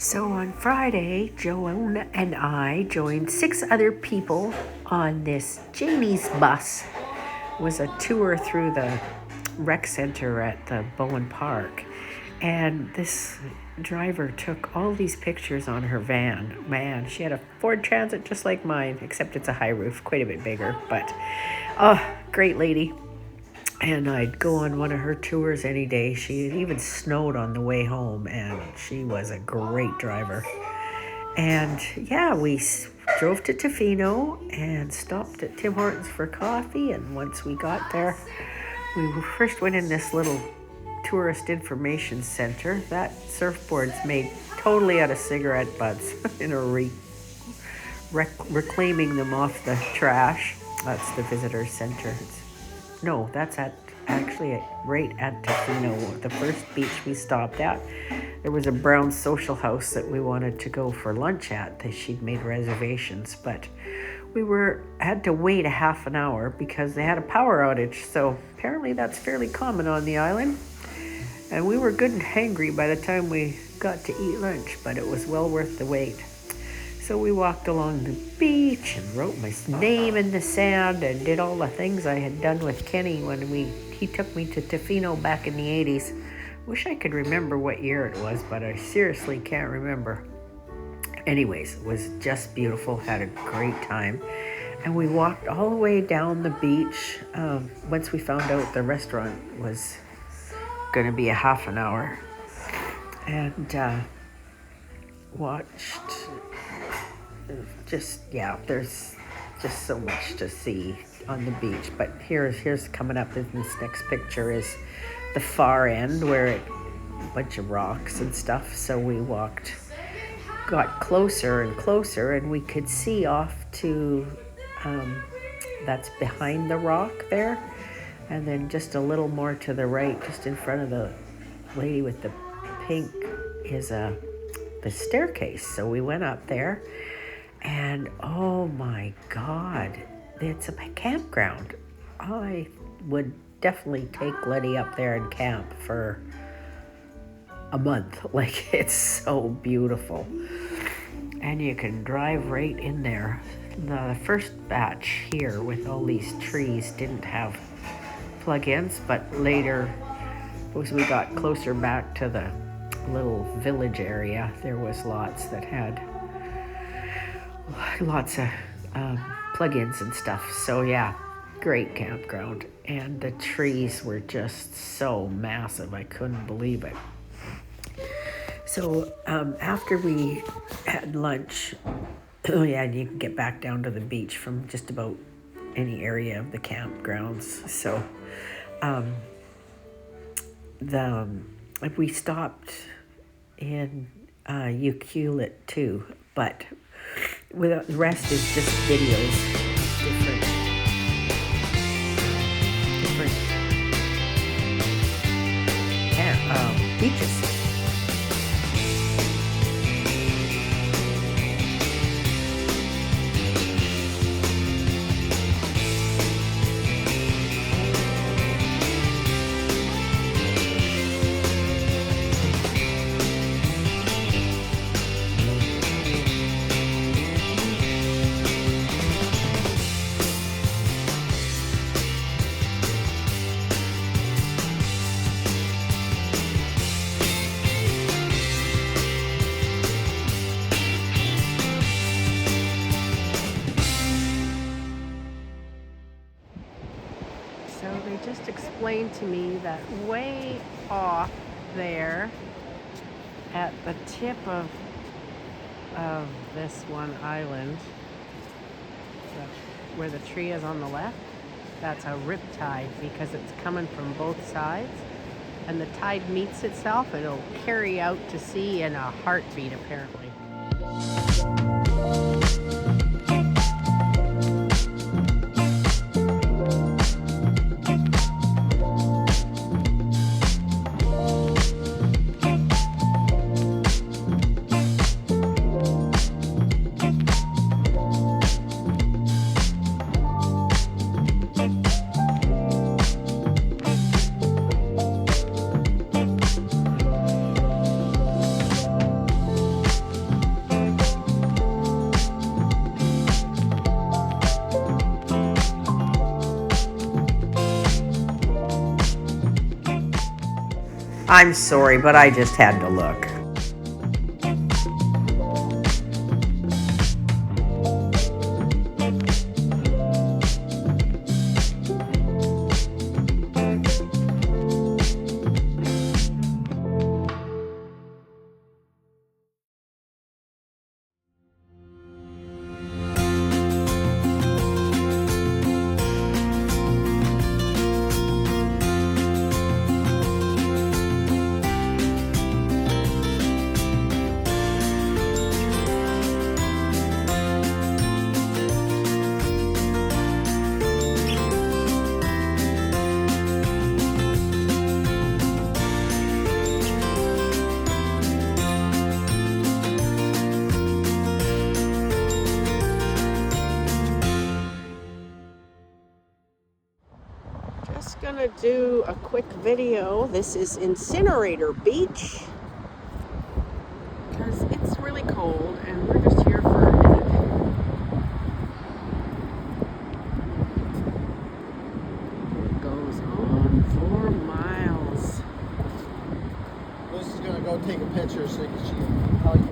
So on Friday, Joan and I joined 6 other people on this Janie's bus. It was a tour through the rec center at the Bowen Park. And this driver took all these pictures on her van. Man, she had a Ford Transit just like mine, except it's a high roof, quite a bit bigger. But, great lady. And I'd go on one of her tours any day. She even snowed on the way home, and she was a great driver. And yeah, we drove to Tofino and stopped at Tim Hortons for coffee. And once we got there, we first went in this little tourist information center. That surfboard's made totally out of cigarette butts and are reclaiming them off the trash. That's the visitor center. No, that's right at Tofino, the first beach we stopped at. There was a brown social house that we wanted to go for lunch at. She'd made reservations, but we had to wait a half an hour because they had a power outage. So apparently that's fairly common on the island. And we were good and hangry by the time we got to eat lunch, but it was well worth the wait. So we walked along the beach and wrote my name in the sand and did all the things I had done with Kenny when he took me to Tofino back in the 80s. Wish I could remember what year it was, but I seriously can't remember. Anyways, it was just beautiful, had a great time. And we walked all the way down the beach. Once we found out the restaurant was going to be a half an hour. And watched... there's just so much to see on the beach. But here's coming up in this next picture is the far end where a bunch of rocks and stuff. So we got closer and closer, and we could see off to that's behind the rock there, and then just a little more to the right, just in front of the lady with the pink, is the staircase. So we went up there. And oh my God, it's a campground. I would definitely take Letty up there and camp for a month. Like, it's so beautiful. And you can drive right in there. The first batch here with all these trees didn't have plug-ins, but later, as we got closer back to the little village area, there was lots that had lots of plug-ins and stuff. So yeah, great campground. And the trees were just so massive, I couldn't believe it. So after we had lunch, and you can get back down to the beach from just about any area of the campgrounds. So we stopped in Ucluelet too, but the rest is just videos, different beaches. So they just explained to me that way off there at the tip of this one island, where the tree is on the left, that's a rip tide because it's coming from both sides. And the tide meets itself, it'll carry out to sea in a heartbeat apparently. I'm sorry, but I just had to look. Just gonna do a quick video. This is Incinerator Beach because it's really cold and we're just here for a minute. It goes on 4 miles. Lucy's gonna go take a picture so she can tell you.